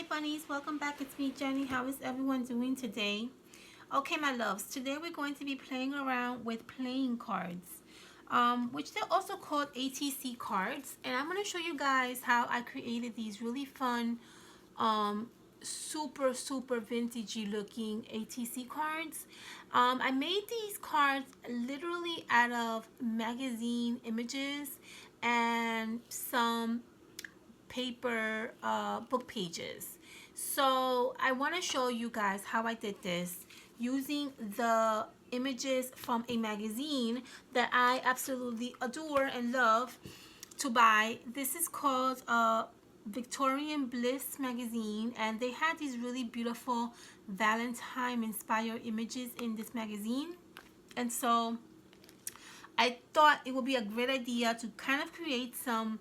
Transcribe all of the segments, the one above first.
Hi bunnies, welcome back. It's me, Jenny. How is everyone doing today? Okay, my loves, today we're going to be playing around with playing cards, which they're also called ATC cards. And I'm going to show you guys how I created these really fun, super vintagey looking ATC cards. I made these cards literally out of magazine images and some paper book pages. So I want to show you guys how I did this using the images from a magazine that I absolutely adore and love to buy. This is called Victorian Bliss magazine, and they had these really beautiful Valentine inspired images in this magazine. And so I thought it would be a great idea to kind of create some,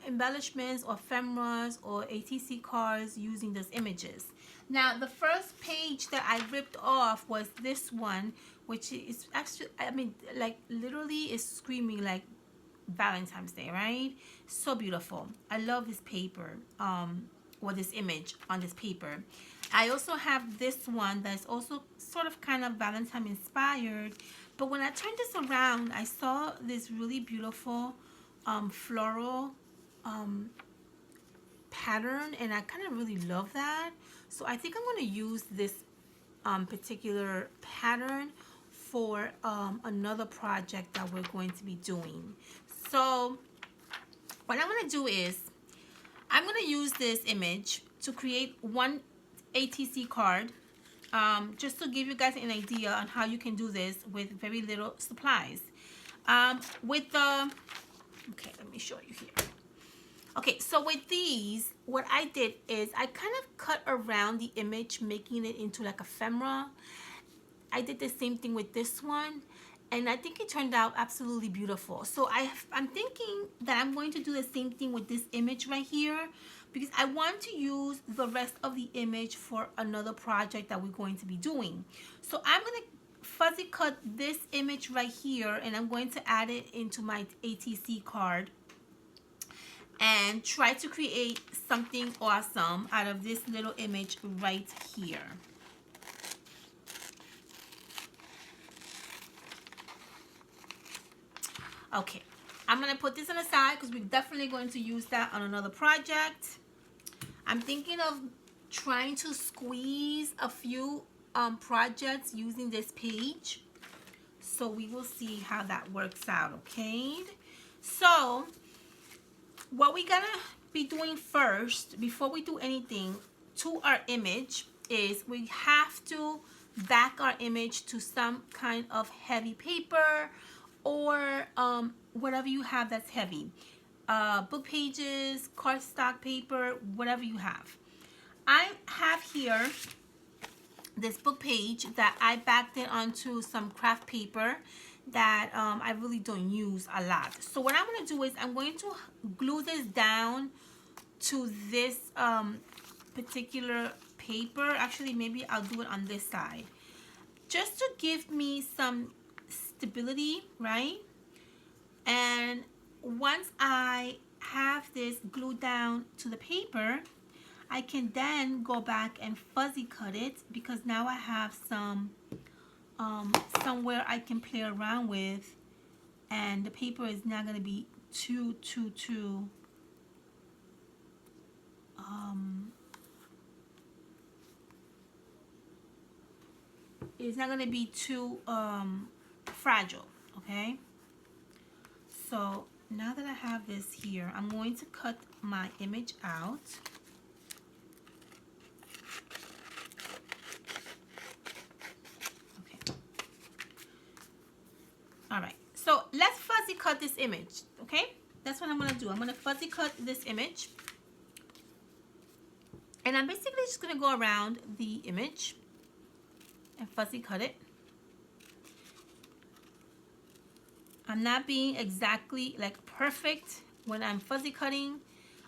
embellishments or ephemeras or ATC cards using those images. Now, the first page that I ripped off was this one, which is actually, like literally is screaming like Valentine's Day, right? So beautiful. I love this paper, or this image on this paper. I also have this one that's also sort of kind of Valentine inspired, but when I turned this around, I saw this really beautiful floral pattern, and I kind of really love that. So I think I'm going to use this particular pattern for another project that we're going to be doing. So what I'm going to do is I'm going to use this image to create one ATC card, just to give you guys an idea on how you can do this with very little supplies. Okay, let me show you here. Okay, so with these, what I did is I kind of cut around the image, making it into like ephemera. I did the same thing with this one, and I think it turned out absolutely beautiful. So I'm thinking that I'm going to do the same thing with this image right here, because I want to use the rest of the image for another project that we're going to be doing. So I'm going to fuzzy cut this image right here, and I'm going to add it into my ATC card and try to create something awesome out of this little image right here. Okay, I'm going to put this on the side because we're definitely going to use that on another project. I'm thinking of trying to squeeze a few projects using this page. So we will see how that works out, okay? So what we're going to be doing first, before we do anything to our image, is we have to back our image to some kind of heavy paper, or whatever you have that's heavy, book pages, cardstock paper, whatever you have. I have here this book page that I backed it onto some craft paper that I really don't use a lot. So what I'm going to do is I'm going to glue this down to this particular paper. Actually, maybe I'll do it on this side, just to give me some stability, right? And once I have this glued down to the paper, I can then go back and fuzzy cut it, because now I have some somewhere I can play around with, and the paper is not going to be too it's not going to be too fragile. Okay, so now that I have this here, I'm going to cut my image out. Okay, all right, so let's fuzzy cut this image. Okay, that's what I'm going to do. I'm going to fuzzy cut this image, and I'm basically just going to go around the image and fuzzy cut it. I'm not being exactly like perfect when I'm fuzzy cutting.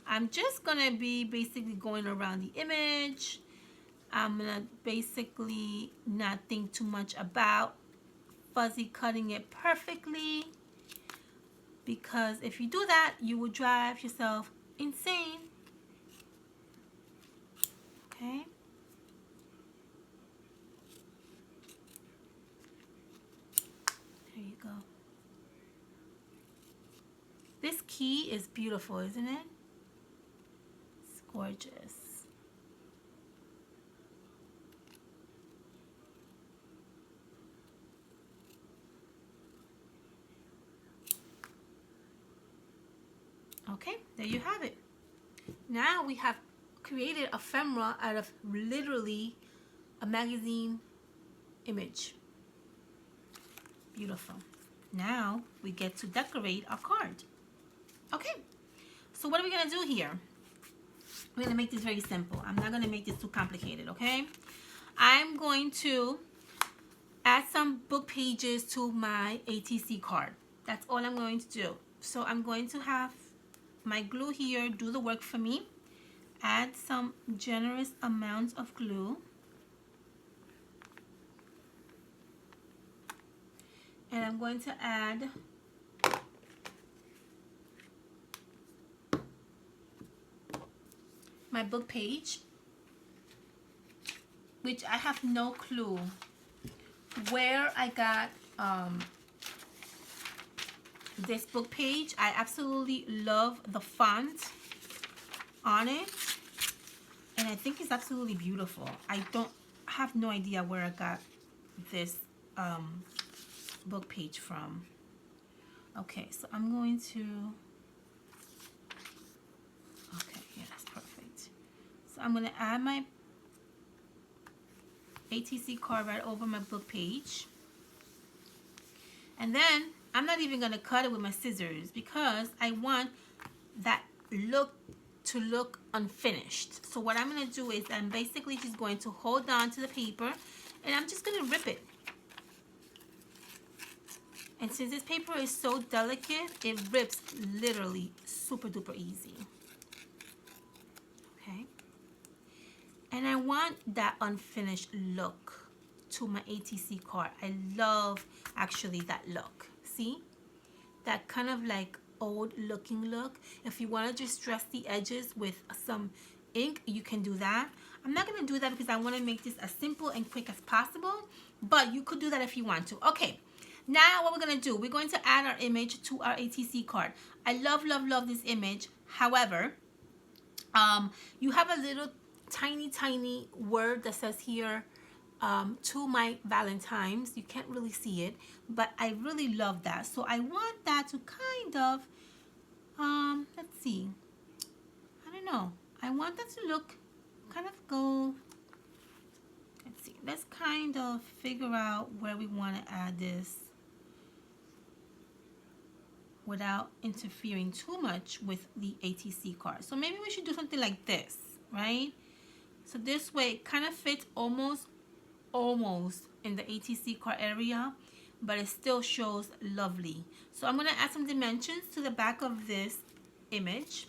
I'm just gonna be basically going around the image. I'm gonna basically not think too much about fuzzy cutting it perfectly, because if you do that, you will drive yourself insane. Okay. There you go. This key is beautiful, isn't it? It's gorgeous. Okay, there you have it. Now we have created a ephemera out of literally a magazine image. Beautiful. Now we get to decorate our card. Okay, so what are we gonna do here? We're gonna make this very simple. I'm not gonna make this too complicated, okay? I'm going to add some book pages to my ATC card. That's all I'm going to do. So I'm going to have my glue here do the work for me. Add some generous amounts of glue. And I'm going to add my book page, which I have no clue where I got this book page. I absolutely love the font on it, and I think it's absolutely beautiful. I have no idea where I got this book page from. Okay, so I'm going to, okay, yeah, that's perfect. So I'm going to add my ATC card right over my book page, and then I'm not even going to cut it with my scissors because I want that look to look unfinished. So what I'm going to do is I'm basically just going to hold on to the paper and I'm just going to rip it. And since this paper is so delicate, it rips literally super duper easy. Okay. And I want that unfinished look to my ATC card. I love actually that look. See? That kind of like old looking look. If you want to just dress the edges with some ink, you can do that. I'm not going to do that because I want to make this as simple and quick as possible, but you could do that if you want to. Okay, now what we're going to do, we're going to add our image to our ATC card. I love, love, love this image. However, you have a little tiny word that says here, to my Valentines. You can't really see it, but I really love that. So I want that to kind of, let's see, I don't know. I want that to look, kind of go, let's see, let's kind of figure out where we want to add this without interfering too much with the ATC card. So maybe we should do something like this, right? So this way it kind of fits almost in the ATC card area, but it still shows lovely. So I'm going to add some dimensions to the back of this image.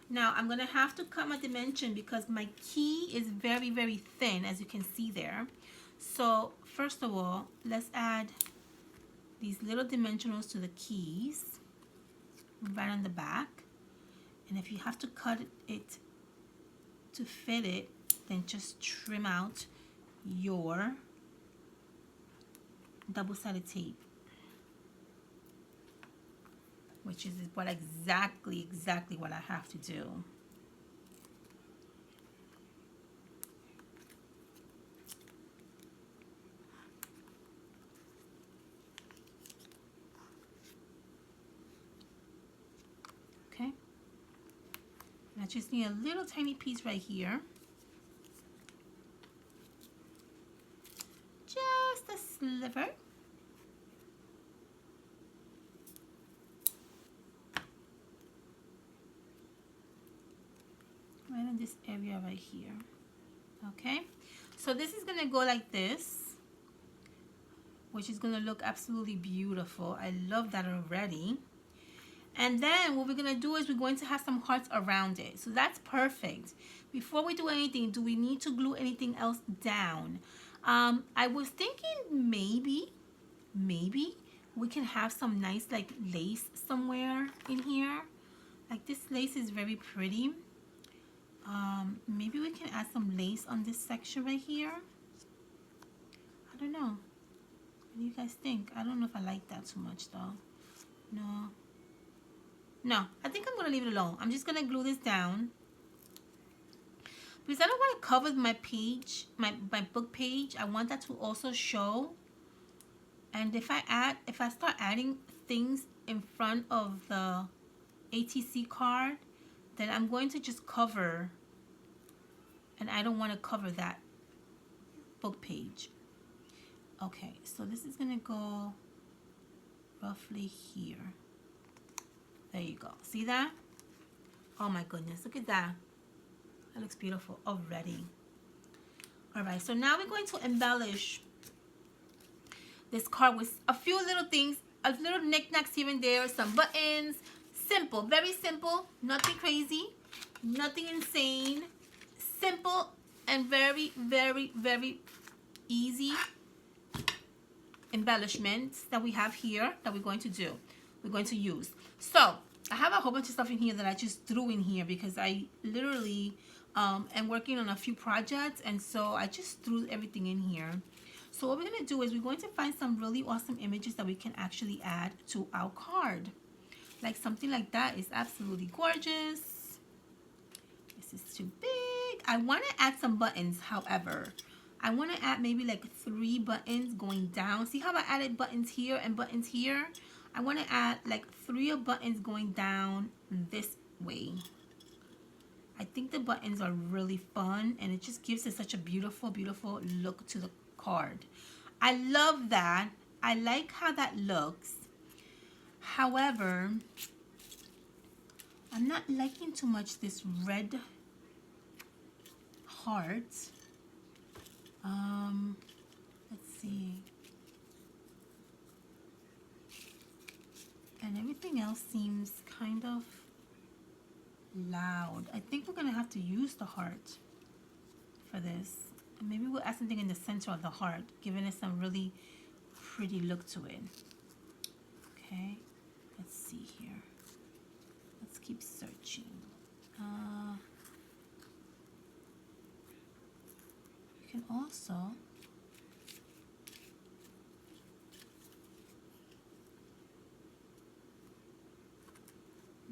Now I'm going to have to cut my dimension because my key is very, very thin, as you can see there. So first of all, let's add these little dimensionals to the keys right on the back. And if you have to cut it to fit it, then just trim out your double-sided tape, which is what exactly what I have to do. Okay, I just need a little tiny piece right here. Just a sliver. Right in this area right here. Okay, so this is gonna go like this, which is gonna look absolutely beautiful. I love that already. And then what we're gonna do is we're going to have some hearts around it. So that's perfect. Before we do anything, do we need to glue anything else down? I was thinking maybe we can have some nice like lace somewhere in here. Like this lace is very pretty. Maybe we can add some lace on this section right here. I don't know. What do you guys think? I don't know if I like that too much though. No, I think I'm gonna leave it alone. I'm just gonna glue this down because I don't want to cover my page, my book page. I want that to also show. And if I start adding things in front of the ATC card, then I'm going to just cover, and I don't want to cover that book page. Okay, so this is gonna go roughly here. There you go. See that? Oh my goodness, look at that. That looks beautiful already. All right, so now we're going to embellish this card with a few little things, a little knickknacks here and there, some buttons. Simple, very simple, nothing crazy, nothing insane. Simple and very, very, very easy embellishments that we have here that we're going to use. So I have a whole bunch of stuff in here that I just threw in here because I literally am working on a few projects, and so I just threw everything in here. So what we're going to do is we're going to find some really awesome images that we can actually add to our card. Like something like that is absolutely gorgeous. This is too big. I want to add some buttons, however. I want to add maybe like 3 buttons going down. See how I added buttons here and buttons here? I want to add like 3 buttons going down this way. I think the buttons are really fun, and it just gives it such a beautiful, beautiful look to the card. I love that. I like how that looks. However, I'm not liking too much this red heart. Let's see. And everything else seems kind of loud. I think we're gonna have to use the heart for this. And maybe we'll add something in the center of the heart, giving it some really pretty look to it. Okay, let's see here. Let's keep searching. You can also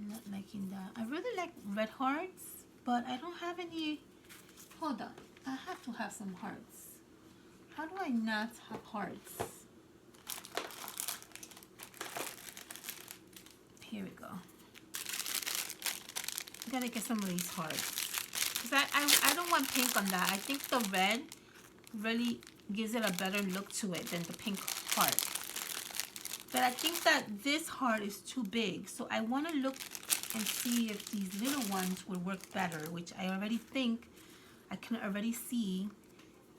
not liking that. I really like red hearts, but I don't have any. Hold on, I have to have some hearts. How do I not have hearts? Here we go. I gotta get some of these hearts because I don't want pink on that. I think the red really gives it a better look to it than the pink heart. But I think that this heart is too big, so I want to look and see if these little ones would work better, which I already think I can already see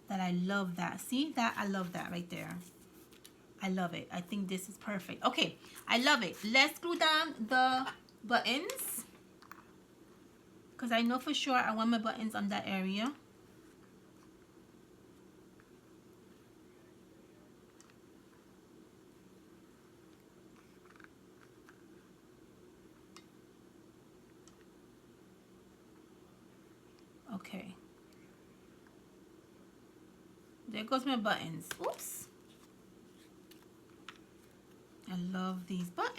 that I love that. See that? I love that right there. I love it. I think this is perfect. Okay, I love it. Let's glue down the buttons because I know for sure I want my buttons on that area. Okay. There goes my buttons. Oops. I love these buttons.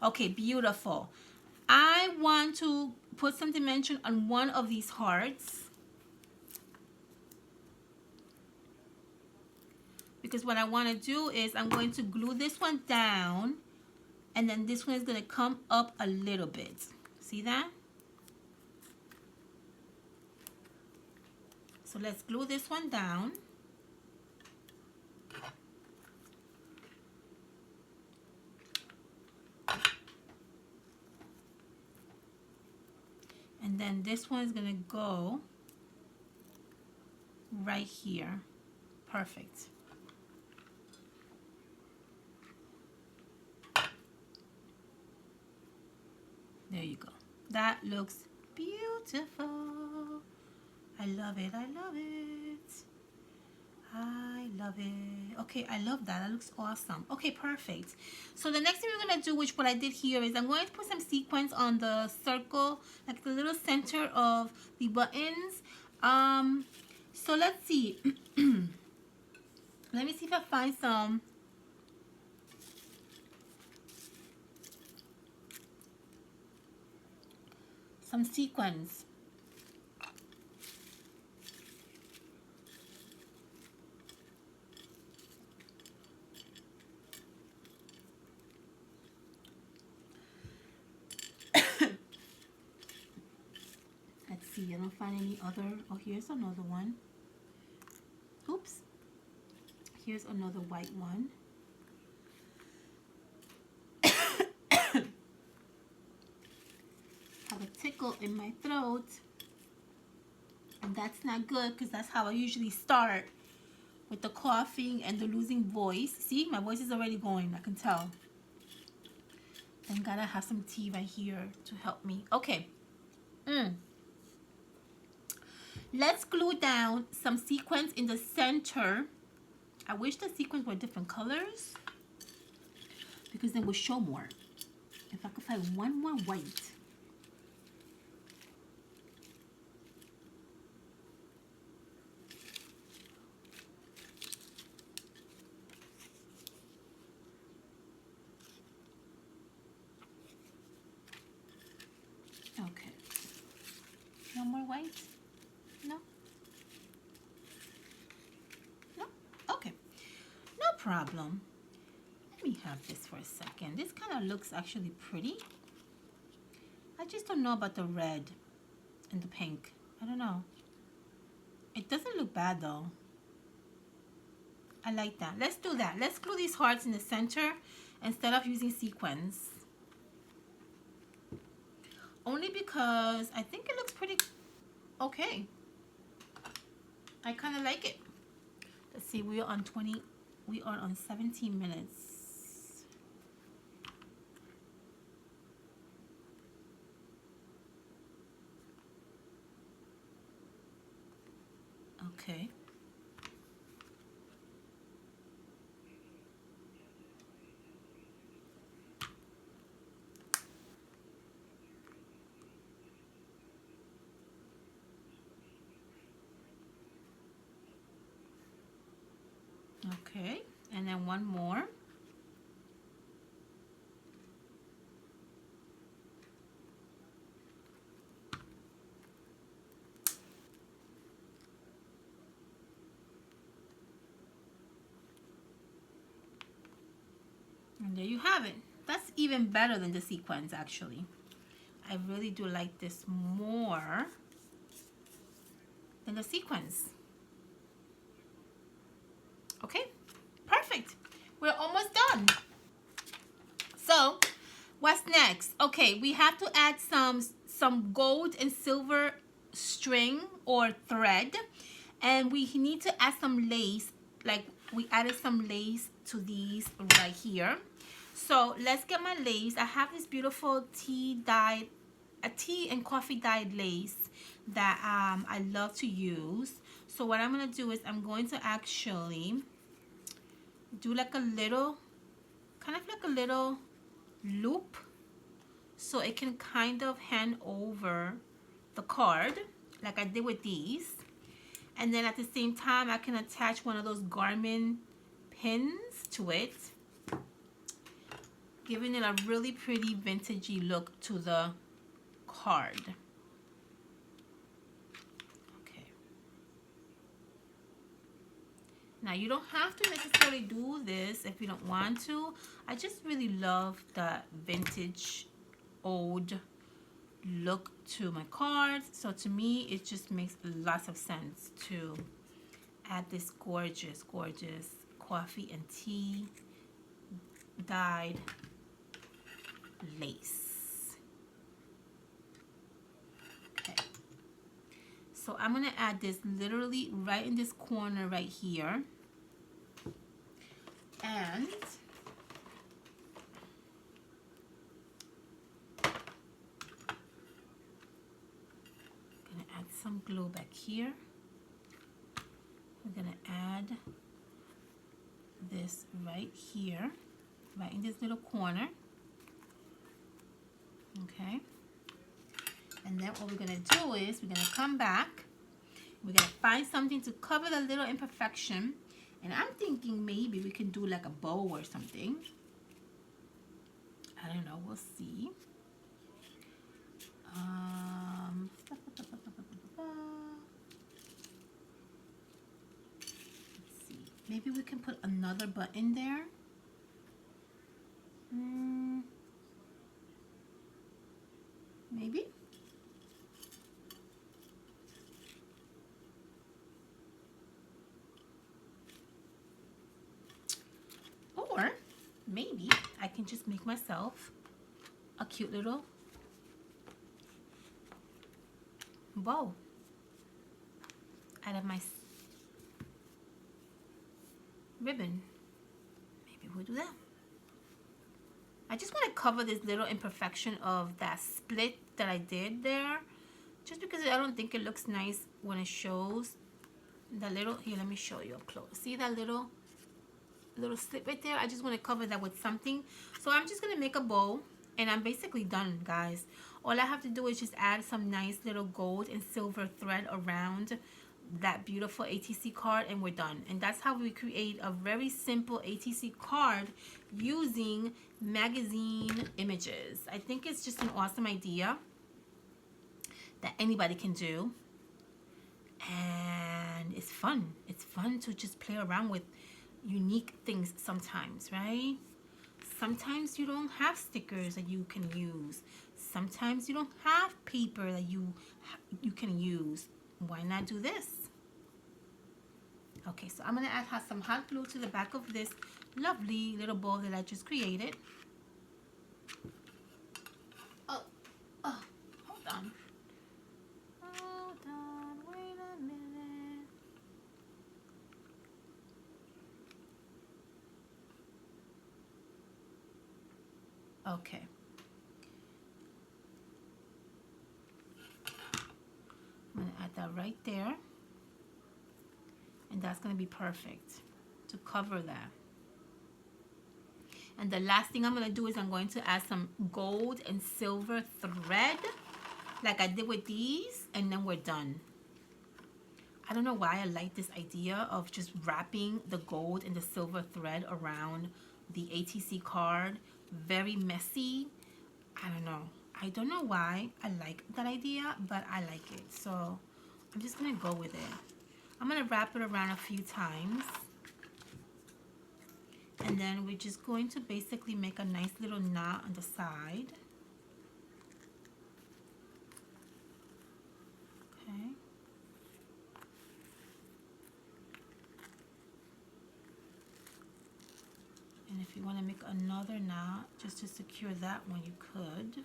Okay, beautiful. I want to put some dimension on one of these hearts because what I want to do is I'm going to glue this one down, and then this one is going to come up a little bit. See that? So let's glue this one down. And then this one is gonna go right here. Perfect. There you go. That looks beautiful. I love it. I love it. I love it. Okay, I love that. That looks awesome. Okay, perfect. So the next thing we're going to do, which what I did here, is I'm going to put some sequins on the circle, like the little center of the buttons. So let's see. Let me see if I find some. Some sequins. Let's see, I don't find any other. Oh, here's another one. Oops. Here's another white one. Have a tickle in my throat. And that's not good because that's how I usually start with the coughing and the losing voice. See, my voice is already going, I can tell. Thank God I have some tea right here to help me. Okay. Let's glue down some sequins in the center. I wish the sequins were different colors because they would show more. If I could find one more white. Okay. No more white? No? No? Okay. No problem. Let me have this for a second. This kind of looks actually pretty. I just don't know about the red and the pink. I don't know. It doesn't look bad though. I like that. Let's do that. Let's glue these hearts in the center instead of using sequins. Only because I think it looks pretty okay. I kind of like it. Let's see, we are on 17 minutes. Okay. Okay, and then one more. And there you have it. That's even better than the sequins actually. I really do like this more than the sequins. Okay, perfect. We're almost done. So, what's next? Okay, we have to add some gold and silver string or thread, and we need to add some lace. Like we added some lace to these right here. So let's get my lace. I have this beautiful tea and coffee dyed lace that I love to use. So what I'm gonna do is I'm going to actually do like a little, kind of like a little loop so it can kind of hand over the card like I did with these. And then at the same time I can attach one of those garment pins to it, giving it a really pretty vintagey look to the card. Okay. Now you don't have to necessarily do this if you don't want to. I just really love the vintage old look to my cards. So to me it just makes lots of sense to add this gorgeous, gorgeous coffee and tea dyed lace. Okay, so I'm gonna add this literally right in this corner right here, and gonna add some glue back here. We're gonna add this right here, right in this little corner. Okay. And then what we're gonna do is we're gonna come back. We're gonna find something to cover the little imperfection. And I'm thinking maybe we can do like a bow or something. I don't know, we'll see. Let's see. Maybe we can put another button there. Maybe. Or maybe I can just make myself a cute little bow out of my ribbon. Maybe we'll do that. I just want to cover this little imperfection of that split that I did there, just because I don't think it looks nice when it shows that little. Here, let me show you up close. See that little slip right there? I just want to cover that with something. So I'm just going to make a bow, and I'm basically done, guys. All I have to do is just add some nice little gold and silver thread around that beautiful ATC card, and we're done. And that's how we create a very simple ATC card using magazine images. I think it's just an awesome idea that anybody can do, and it's fun. It's fun to just play around with unique things sometimes, right? Sometimes you don't have stickers that you can use. Sometimes you don't have paper that you can use. Why not do this? Okay, so I'm going to add some hot glue to the back of this lovely little bow that I just created. Oh, hold on. Hold on, wait a minute. Okay. I'm going to add that right there. And that's going to be perfect to cover that. And the last thing I'm going to do is I'm going to add some gold and silver thread like I did with these, and then we're done. I don't know why I like this idea of just wrapping the gold and the silver thread around the ATC card. Very messy. I don't know why I like that idea, but I like it. So I'm just going to go with it. I'm going to wrap it around a few times. And then we're just going to basically make a nice little knot on the side. Okay. And if you want to make another knot just to secure that one, you could.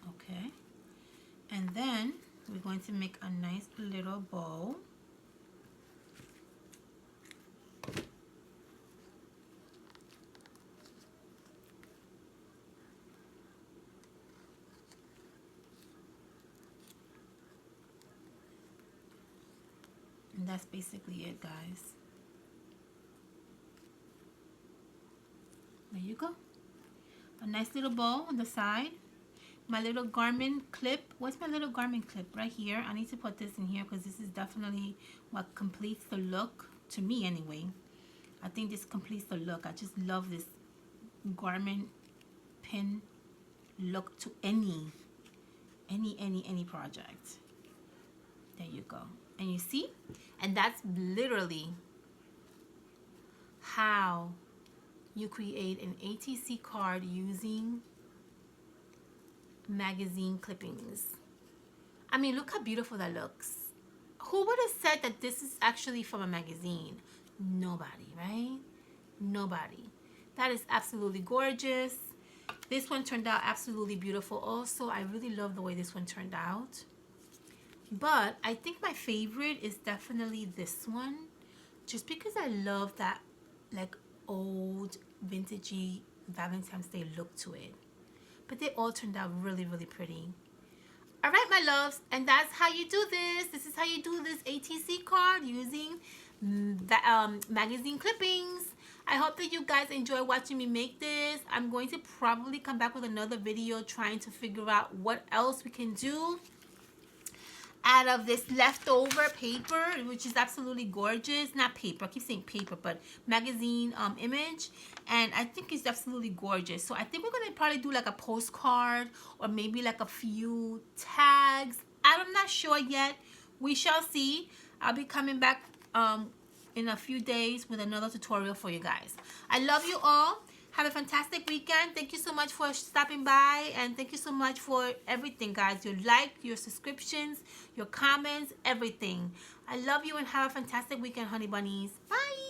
Okay. And then we're going to make a nice little bow. And that's basically it, guys. There you go. A nice little bow on the side. My little garment clip. What's my little garment clip? Right here. I need to put this in here because this is definitely what completes the look. To me, anyway. I think this completes the look. I just love this garment pin look to any project. There you go. And you see? And that's literally how you create an ATC card using magazine clippings. I mean, look how beautiful that looks. Who would have said that this is actually from a magazine? Nobody, right? Nobody. That is absolutely gorgeous. This one turned out absolutely beautiful also. I really love the way this one turned out. But I think my favorite is definitely this one. Just because I love that like old vintagey Valentine's Day look to it. But they all turned out really, really pretty. All right, my loves, and that's how you do this. This is how you do this ATC card using the magazine clippings. I hope that you guys enjoy watching me make this. I'm going to probably come back with another video trying to figure out what else we can do out of this leftover paper, which is absolutely gorgeous. Not paper, I keep saying paper, but magazine image. And I think it's absolutely gorgeous. So I think we're gonna probably do like a postcard or maybe like a few tags. I'm not sure yet. We shall see. I'll be coming back in a few days with another tutorial for you guys. I love you all. Have a fantastic weekend. Thank you so much for stopping by, and thank you so much for everything, guys. Your like, your subscriptions, your comments, everything. I love you and have a fantastic weekend, honey bunnies. Bye.